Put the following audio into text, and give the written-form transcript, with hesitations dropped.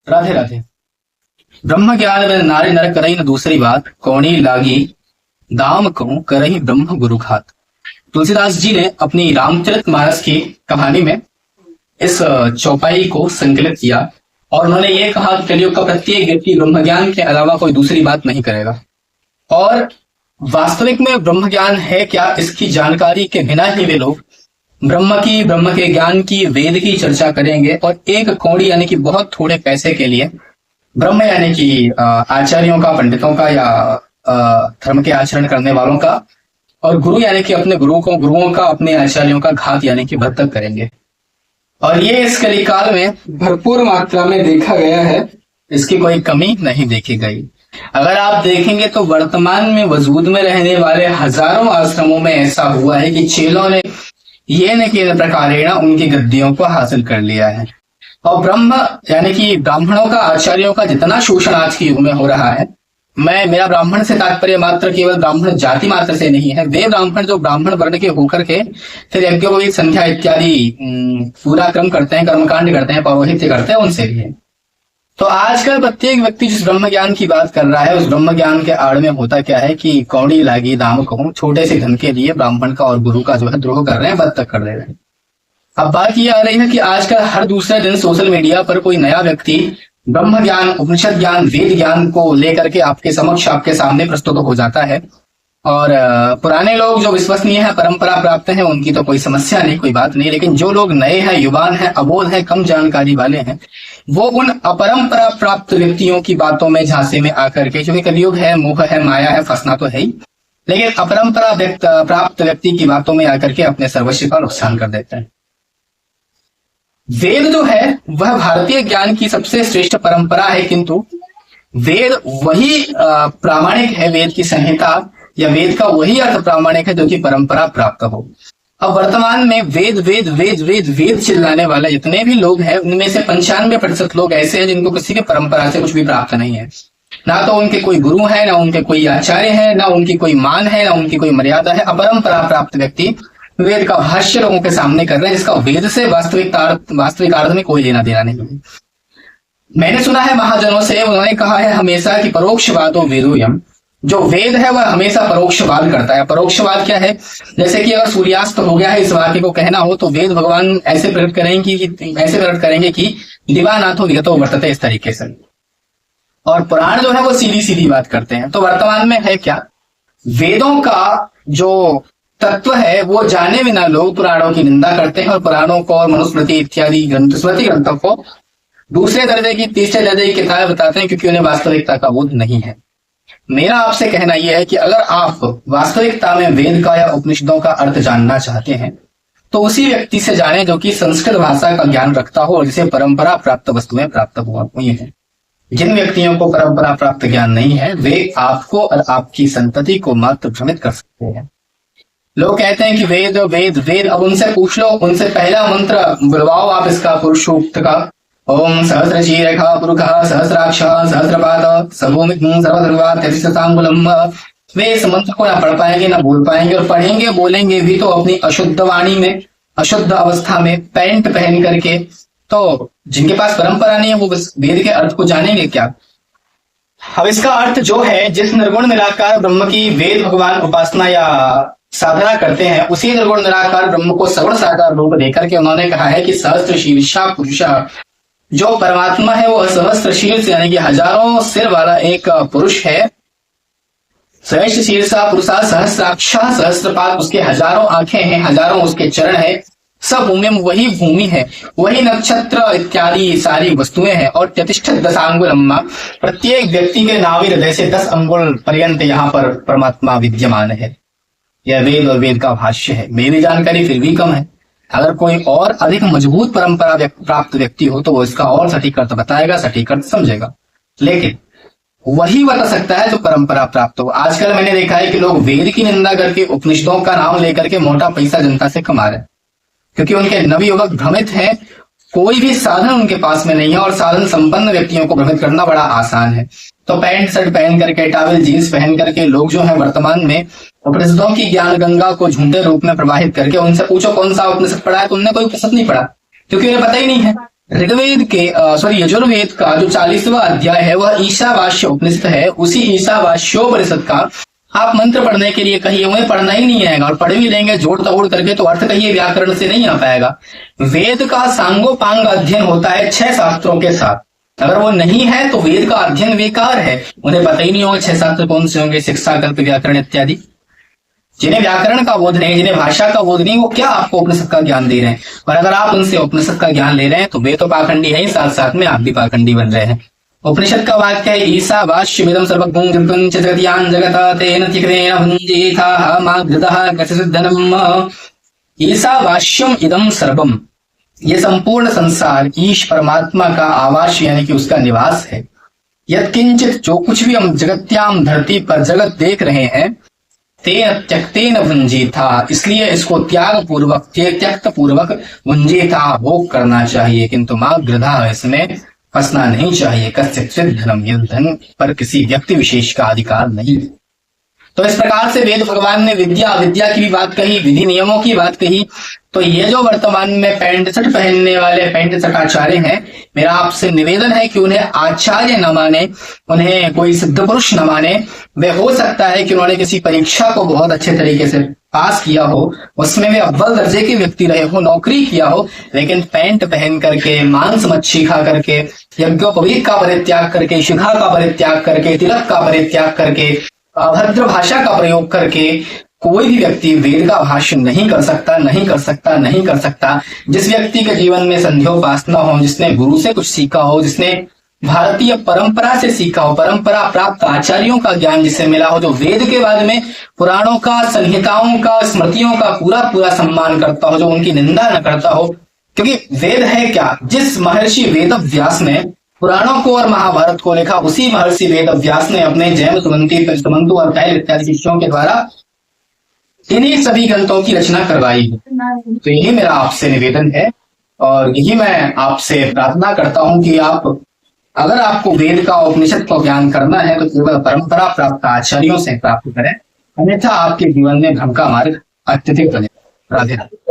राधे राधे। ब्रह्म ज्ञान में नारी नर करई न दूसरी बात, कौणी लागी दाम कहूं करही ब्रह्म गुरु घात। तुलसीदास जी ने अपनी रामचरितमानस की कहानी में इस चौपाई को संकलित किया और उन्होंने ये कहा कि कलयुग का प्रत्येक व्यक्ति ब्रह्म ज्ञान के अलावा कोई दूसरी बात नहीं करेगा। और वास्तविक में ब्रह्म ज्ञान है क्या, इसकी जानकारी के बिना ही वे लोग ब्रह्म के ज्ञान की, वेद की चर्चा करेंगे और एक कौड़ी यानी कि बहुत थोड़े पैसे के लिए ब्रह्म यानी कि आचार्यों का, पंडितों का या धर्म के आचरण करने वालों का, और गुरु यानी कि अपने गुरुओं का, अपने आचार्यों का घात यानी कि बर्तक करेंगे। और ये इस कलिकाल में भरपूर मात्रा में देखा गया है, इसकी कोई कमी नहीं देखी गई। अगर आप देखेंगे तो वर्तमान में वजूद में रहने वाले हजारों आश्रमों में ऐसा हुआ है कि चेलों ने ये न कि प्रकारेण उनकी गद्दियों को हासिल कर लिया है। और ब्रह्म यानी कि ब्राह्मणों का, आचार्यों का जितना शोषण आज के युग में हो रहा है, मेरा ब्राह्मण से तात्पर्य मात्र केवल ब्राह्मण जाति मात्र से नहीं है, वे ब्राह्मण जो ब्राह्मण वर्ण के होकर के फिर यज्ञोपवीत, संध्या इत्यादि पूरा क्रम करते हैं, कर्मकांड करते हैं, पौरोहित्य करते हैं, उनसे भी है। तो आजकल प्रत्येक व्यक्ति जिस ब्रह्म ज्ञान की बात कर रहा है, उस ब्रह्म ज्ञान के आड़ में होता क्या है कि कौड़ी लागी दाम कहूं, छोटे से धन के लिए ब्राह्मण का और गुरु का जो है द्रोह कर रहे हैं, बदतक कर रहे हैं। अब बात यह आ रही है कि आजकल हर दूसरे दिन सोशल मीडिया पर कोई नया व्यक्ति ब्रह्म ज्ञान, उपनिषद ज्ञान, वेद ज्ञान को लेकर के आपके समक्ष, आपके सामने प्रस्तुत हो जाता है। और पुराने लोग जो विश्वसनीय है, परंपरा प्राप्त है, उनकी तो कोई समस्या नहीं, कोई बात नहीं। लेकिन जो लोग नए हैं, युवान हैं, अबोध हैं, कम जानकारी वाले हैं, वो उन अपरंपरा प्राप्त व्यक्तियों की बातों में, झांसे में आकर के, क्योंकि कलयुग है, मोह है, माया है, फंसना तो है ही, लेकिन अपरंपरा प्राप्त व्यक्ति की बातों में आकर के अपने सर्वस्व का नुकसान कर देते हैं। वेद जो है वह भारतीय ज्ञान की सबसे श्रेष्ठ परंपरा है, किंतु वेद वही प्रामाणिक है, वेद की संहिता या वेद का वही अर्थ प्रामाणिक है जो कि परंपरा प्राप्त हो। अब वर्तमान में वेद वेद वेद वेद वेद चिल्लाने वाले जितने भी लोग हैं, उनमें से 95% लोग ऐसे हैं जिनको किसी के परंपरा से कुछ भी प्राप्त नहीं है। ना तो उनके कोई गुरु है, ना उनके कोई आचार्य है, ना उनकी कोई मान है, ना उनकी कोई मर्यादा है। अपरंपरा प्राप्त व्यक्ति वेद का भाष्य लोगों के सामने कर रहे हैं, जिसका वेद से वास्तविक अर्थ में कोई लेना देना नहीं है। मैंने सुना है महाजनों से, उन्होंने कहा है हमेशा कि परोक्षवादो वेदोयम, जो वेद है वह हमेशा परोक्षवाद करता है। परोक्षवाद क्या है? जैसे कि अगर सूर्यास्त हो गया है, इस वाक्य को कहना हो तो वेद भगवान ऐसे प्रकट करेंगे कि दिवानाथो विगतो वर्तते, इस तरीके से। और पुराण जो है वो सीधी सीधी बात करते हैं। तो वर्तमान में है क्या, वेदों का जो तत्व है वो जाने बिना लोग पुराणों की निंदा करते हैं और पुराणों को और मनुस्मृति इत्यादि स्मृति ग्रंथों को दूसरे दर्जे की, तीसरे दर्जे की किताबें बताते हैं, क्योंकि उन्हें वास्तविकता का बोध नहीं है। मेरा आपसे कहना यह है कि अगर आप वास्तविकता में वेद का या उपनिषदों का अर्थ जानना चाहते हैं तो उसी व्यक्ति से जाने जो कि संस्कृत भाषा का ज्ञान रखता हो और जिसे परंपरा प्राप्त वस्तुएं प्राप्त हुई हैं। जिन व्यक्तियों को परंपरा प्राप्त ज्ञान नहीं है, वे आपको और आपकी संतति को मात्र भ्रमित कर सकते हैं। लोग कहते हैं कि वेद वेद वेद, अब उनसे पूछ लो, उनसे पहला मंत्र बुलवाओ आप इसका, पुरुष सूक्त का, ओम सहस्रशीरेखा पुरुषः सहस्राक्षः सहस्रपाद सभूमिं सर्वधर्वात्यतिशतांगुलम्। वे इस मंत्र को ना पढ़ पाएंगे, ना बोल पाएंगे, और पढ़ेंगे बोलेंगे भी तो अपनी अशुद्ध वाणी में, अशुद्ध अवस्था में, पैंट पहन करके। तो जिनके पास परंपरा नहीं है वो वेद के अर्थ को जानेंगे क्या? अब इसका अर्थ जो है, जिस निर्गुण निराकार ब्रह्म की वेद भगवान उपासना या साधना करते हैं, उसी निर्गुण निराकार ब्रह्म को सगुण साकार रूप देकर के उन्होंने कहा है कि सहस्त्र शीर्षा पुरुष, जो परमात्मा है वो सहस्त्र शीर्ष यानी कि हजारों सिर वाला एक पुरुष है। सहस्त्र शीर्षा पुरुषा सहस्राक्षः सहस्त्रपाद, उसके हजारों आंखें हैं, हजारों उसके चरण है। सब भूमि में वही भूमि है, वही नक्षत्र इत्यादि सारी वस्तुएं हैं। और प्रतिष्ठित दशांगुलम्मा, प्रत्येक व्यक्ति के नाभि हृदय से 10 अंगुल पर्यंत यहाँ पर परमात्मा विद्यमान है। यह वेद और वेद का भाष्य है। मेरी जानकारी फिर भी कम है। अगर कोई और अधिक मजबूत परंपरा प्राप्त व्यक्ति हो तो वो इसका और सटीक अर्थ बताएगा, सटीक अर्थ समझेगा, लेकिन वही बता सकता है जो परंपरा प्राप्त हो। आजकल मैंने देखा है कि लोग वेद की निंदा करके, उपनिषदों का नाम लेकर के मोटा पैसा जनता से कमा रहे हैं, क्योंकि उनके नवयुवक भ्रमित हैं। कोई भी साधन उनके पास में नहीं है और साधन संपन्न व्यक्तियों को भ्रमित करना बड़ा आसान है। तो पैंट शर्ट पहन करके, टावल जीन्स पहन करके लोग जो है वर्तमान में उपनिषदों की ज्ञान गंगा को झूठे रूप में प्रवाहित करके, उनसे पूछो कौन सा उपनिषद पढ़ा है, तो उनने कोई उपनिषद नहीं पढ़ा, क्योंकि उन्हें पता ही नहीं है। ऋग्वेद के यजुर्वेद का जो 40वां अध्याय है वह ईशावास्य उपनिषद है। उसी ईशावास्योपनिषद का आप मंत्र पढ़ने के लिए कहिए, उन्हें पढ़ना ही नहीं आएगा, और पढ़ भी लेंगे जोड़ तोड़ करके तो अर्थ कहिए व्याकरण से नहीं आ पाएगा। वेद का सांगोपांग अध्ययन होता है 6 शास्त्रों के साथ। अगर वो नहीं है तो वेद का अध्ययन बेकार है। उन्हें पता ही नहीं होगा 6 शास्त्र कौन से होंगे, शिक्षा, कल्प, व्याकरण इत्यादि। जिन्हें व्याकरण का बोध नहीं, जिन्हें भाषा का बोध नहीं, वो क्या आपको उपनिषद का ज्ञान दे रहे हैं? और अगर आप उनसे उपनिषद का ज्ञान ले रहे हैं तो वे तो पाखंडी है ही, साथ साथ में आप भी पाखंडी बन रहे हैं। उपनिषद का वाक्य है ईशावास्यमिदं सर्वं जगतं च जगत्यां जगत तेन त्यक्तेन भुञ्जीथाः मा घृतः गतिसिद्धनम्। ईशावास्यम इदं सर्वम, ये संपूर्ण संसार ईश परमात्मा का आवास यानी कि उसका निवास है। यत्किंचित, जो कुछ भी हम जगत्याम धरती पर जगत देख रहे हैं, तेन त्यक्तेन भुञ्जीथा, इसलिए इसको त्याग पूर्वक, त्यक्त पूर्वक भुञ्जीथा, भोग करना चाहिए, किंतु मा घृतः, इसमें फंसना नहीं चाहिए। कस्यचित् धनम, यह धन पर किसी व्यक्ति विशेष का अधिकार नहीं। तो इस प्रकार से वेद भगवान ने विद्या अविद्या की भी बात कही, विधि नियमों की बात कही। तो ये जो वर्तमान में पैंट शर्ट पहनने वाले पैंट शर्ट आचार्य हैं, मेरा आपसे निवेदन है कि उन्हें आचार्य न माने, उन्हें कोई सिद्ध पुरुष न माने। वे हो सकता है कि उन्होंने किसी परीक्षा को बहुत अच्छे तरीके से पास किया हो, उसमें वे अव्वल दर्जे के व्यक्ति रहे हो, नौकरी किया हो, लेकिन पैंट पहन करके, मांस मच्छी खा करके, यज्ञोपवीत का परित्याग करके, शिखा का परित्याग करके, तिलक का परित्याग करके, अभद्र भाषा का प्रयोग करके कोई भी व्यक्ति वेद का भाष्य नहीं कर सकता, नहीं कर सकता, नहीं कर सकता। जिस व्यक्ति के जीवन में संध्योपासना हो, जिसने गुरु से कुछ सीखा हो, जिसने भारतीय परंपरा से सीखा हो, परंपरा प्राप्त आचार्यों का ज्ञान जिसे मिला हो, जो वेद के बाद में पुराणों का, संहिताओं का, स्मृतियों का पूरा पूरा सम्मान करता हो, जो उनकी निंदा न करता हो। क्योंकि वेद है क्या? जिस महर्षि वेद व्यास ने पुराणों को और महाभारत को लिखा, उसी महर्षि वेद व्यास ने अपने जैन, सुमंती, सुमंतु और कैल इत्यादि शिष्यों के द्वारा इन्हीं सभी ग्रंथों की रचना करवाई। तो यही मेरा आपसे निवेदन है, और यही मैं आपसे प्रार्थना करता हूं कि आप, अगर आपको वेद का, उपनिषद का ज्ञान करना है तो केवल परंपरा प्राप्त आचार्यों से प्राप्त करें, अन्यथा आपके जीवन में भ्रम का मार्ग अत्यधिक बने। राधे राधे।